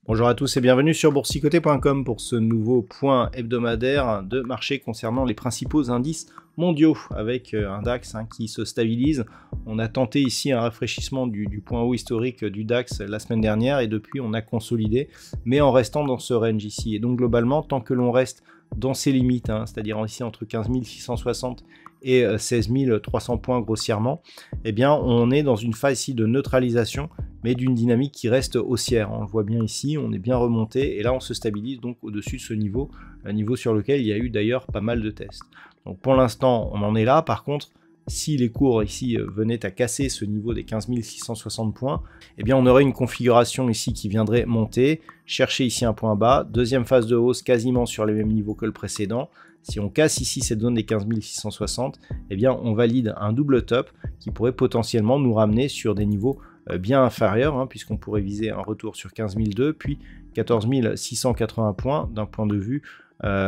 Bonjour à tous et bienvenue sur boursicoté.com pour ce nouveau point hebdomadaire de marché concernant les principaux indices mondiaux avec un DAX qui se stabilise. On a tenté ici un rafraîchissement du point haut historique du DAX la semaine dernière et depuis on a consolidé mais en restant dans ce range ici. Et donc globalement tant que l'on reste dans ces limites, c'est-à-dire ici entre 15 660 et 16 300 points grossièrement, eh bien on est dans une phase ici de neutralisation mais d'une dynamique qui reste haussière. On le voit bien ici, on est bien remonté et là on se stabilise donc au-dessus de ce niveau, un niveau sur lequel il y a eu d'ailleurs pas mal de tests. Donc pour l'instant on en est là. Par contre si les cours ici venaient à casser ce niveau des 15 660 points, eh bien on aurait une configuration ici qui viendrait monter, chercher ici un point bas, deuxième phase de hausse quasiment sur les mêmes niveaux que le précédent. Si on casse ici cette zone des 15 660, eh bien on valide un double top qui pourrait potentiellement nous ramener sur des niveaux bien inférieurs, puisqu'on pourrait viser un retour sur 15 200 puis 14 680 points d'un point de vue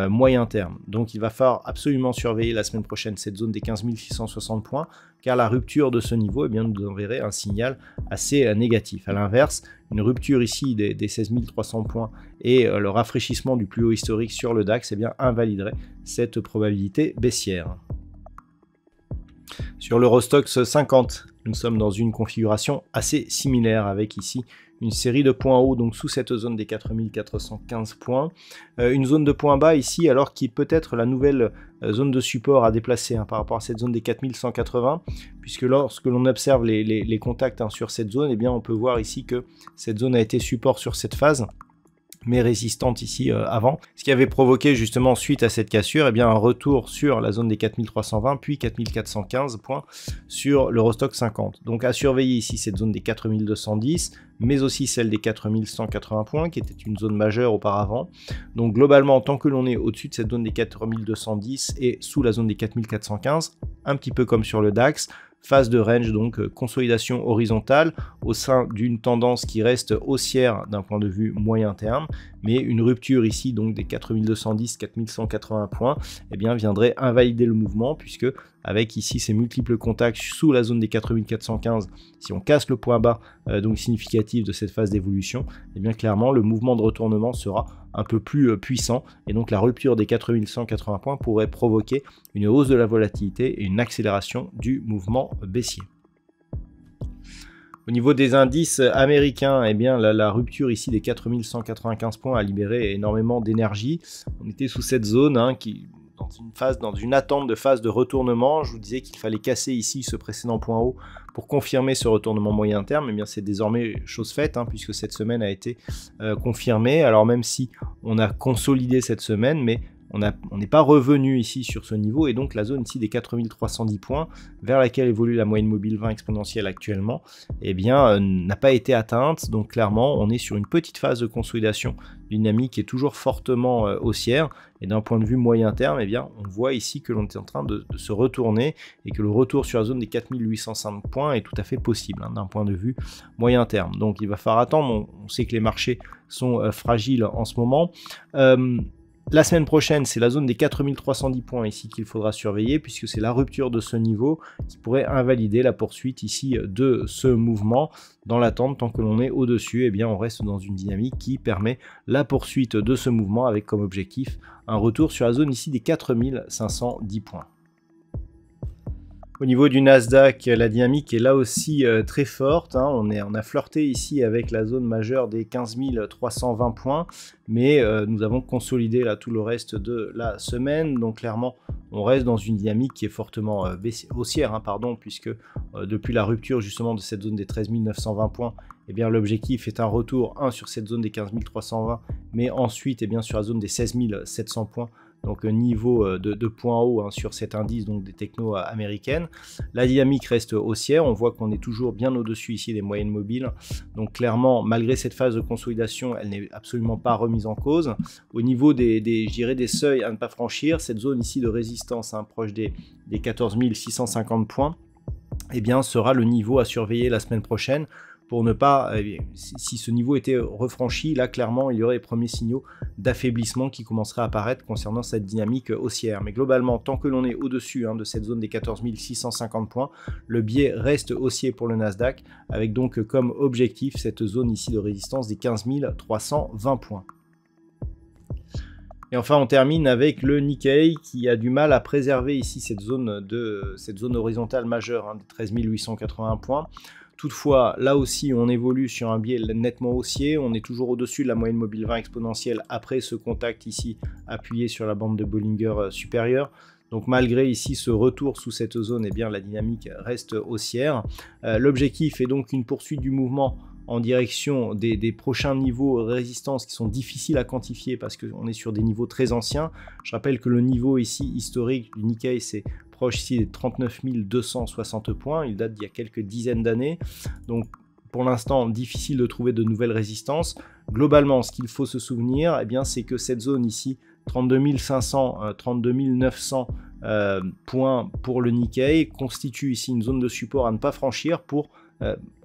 moyen terme. Donc il va falloir absolument surveiller la semaine prochaine cette zone des 15 660 points, car la rupture de ce niveau nous enverrait un signal assez négatif. A l'inverse, une rupture ici des 16 300 points et le rafraîchissement du plus haut historique sur le DAX invaliderait cette probabilité baissière. Sur l'Eurostoxx 50, nous sommes dans une configuration assez similaire avec ici une série de points hauts donc sous cette zone des 4415 points, une zone de points bas ici alors qui est peut-être la nouvelle zone de support à déplacer par rapport à cette zone des 4180, puisque lorsque l'on observe les contacts sur cette zone, eh bien on peut voir ici que cette zone a été support sur cette phase mais résistante ici avant, ce qui avait provoqué justement suite à cette cassure un retour sur la zone des 4320 puis 4415 points sur l'Eurostoxx 50. Donc à surveiller ici cette zone des 4210 mais aussi celle des 4180 points qui était une zone majeure auparavant. Donc globalement tant que l'on est au-dessus de cette zone des 4210 et sous la zone des 4415, un petit peu comme sur le DAX, phase de range, donc consolidation horizontale au sein d'une tendance qui reste haussière d'un point de vue moyen terme, mais une rupture ici donc des 4210-4180 points viendrait invalider le mouvement, puisque avec ici ces multiples contacts sous la zone des 4415, si on casse le point bas donc significatif de cette phase d'évolution, clairement le mouvement de retournement sera un peu plus puissant et donc la rupture des 4180 points pourrait provoquer une hausse de la volatilité et une accélération du mouvement baissier. Au niveau des indices américains, la rupture ici des 4195 points a libéré énormément d'énergie. On était sous cette zone qui dans une attente de phase de retournement. Je vous disais qu'il fallait casser ici ce précédent point haut pour confirmer ce retournement moyen terme. C'est désormais chose faite puisque cette semaine a été confirmée. Alors même si on a consolidé cette semaine, mais on n'est pas revenu ici sur ce niveau, et donc la zone ici des 4310 points vers laquelle évolue la moyenne mobile 20 exponentielle actuellement n'a pas été atteinte. Donc clairement on est sur une petite phase de consolidation dynamique qui est toujours fortement haussière, et d'un point de vue moyen terme on voit ici que l'on est en train de se retourner et que le retour sur la zone des 4805 points est tout à fait possible d'un point de vue moyen terme. Donc il va falloir attendre. On sait que les marchés sont fragiles en ce moment. La semaine prochaine, c'est la zone des 4310 points ici qu'il faudra surveiller, puisque c'est la rupture de ce niveau qui pourrait invalider la poursuite ici de ce mouvement. Dans l'attente, tant que l'on est au-dessus, on reste dans une dynamique qui permet la poursuite de ce mouvement avec comme objectif un retour sur la zone ici des 4510 points. Au niveau du Nasdaq, la dynamique est là aussi très forte. On a flirté ici avec la zone majeure des 15 320 points, mais nous avons consolidé là tout le reste de la semaine. Donc clairement, on reste dans une dynamique qui est fortement haussière, puisque depuis la rupture justement de cette zone des 13 920 points, l'objectif est un retour sur cette zone des 15 320, mais ensuite sur la zone des 16 700 points donc niveau de point haut hein, sur cet indice donc des technos américaines. La dynamique reste haussière, on voit qu'on est toujours bien au-dessus ici des moyennes mobiles, donc clairement malgré cette phase de consolidation, elle n'est absolument pas remise en cause. Au niveau je dirais des seuils à ne pas franchir, cette zone ici de résistance hein, proche des 14 650 points, eh bien, sera le niveau à surveiller la semaine prochaine pour ne pas, si ce niveau était refranchi, là clairement il y aurait les premiers signaux d'affaiblissement qui commenceraient à apparaître concernant cette dynamique haussière. Mais globalement, tant que l'on est au-dessus hein, de cette zone des 14 650 points, le biais reste haussier pour le Nasdaq, avec donc comme objectif cette zone ici de résistance des 15 320 points. Et enfin, on termine avec le Nikkei qui a du mal à préserver ici cette zone horizontale majeure hein, de 13 881 points. Toutefois, là aussi, on évolue sur un biais nettement haussier. On est toujours au-dessus de la moyenne mobile 20 exponentielle après ce contact ici appuyé sur la bande de Bollinger supérieure. Donc malgré ici ce retour sous cette zone, eh bien, la dynamique reste haussière. L'objectif est donc une poursuite du mouvement en direction des prochains niveaux de résistance qui sont difficiles à quantifier parce qu'on est sur des niveaux très anciens. Je rappelle que le niveau ici historique du Nikkei, c'est proche ici des 39 260 points, il date d'il y a quelques dizaines d'années, donc pour l'instant difficile de trouver de nouvelles résistances. Globalement, ce qu'il faut se souvenir, eh bien, c'est que cette zone ici, 32 500, 32 900 points pour le Nikkei, constitue ici une zone de support à ne pas franchir pour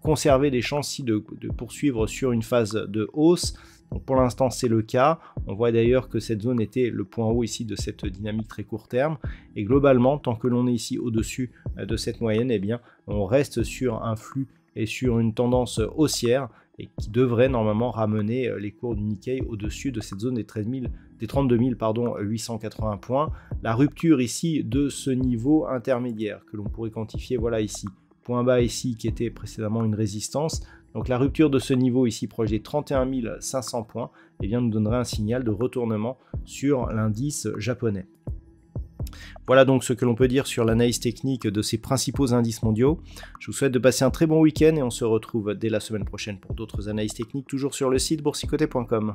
conserver des chances ici de poursuivre sur une phase de hausse. Donc pour l'instant c'est le cas, on voit d'ailleurs que cette zone était le point haut ici de cette dynamique très court terme, et globalement tant que l'on est ici au-dessus de cette moyenne, eh bien on reste sur un flux et sur une tendance haussière et qui devrait normalement ramener les cours du Nikkei au-dessus de cette zone des 32 880 points. La rupture ici de ce niveau intermédiaire que l'on pourrait quantifier, voilà ici, point bas ici qui était précédemment une résistance. Donc la rupture de ce niveau ici proche des 31 500 points eh bien, nous donnerait un signal de retournement sur l'indice japonais. Voilà donc ce que l'on peut dire sur l'analyse technique de ces principaux indices mondiaux. Je vous souhaite de passer un très bon week-end et on se retrouve dès la semaine prochaine pour d'autres analyses techniques, toujours sur le site boursicoté.com.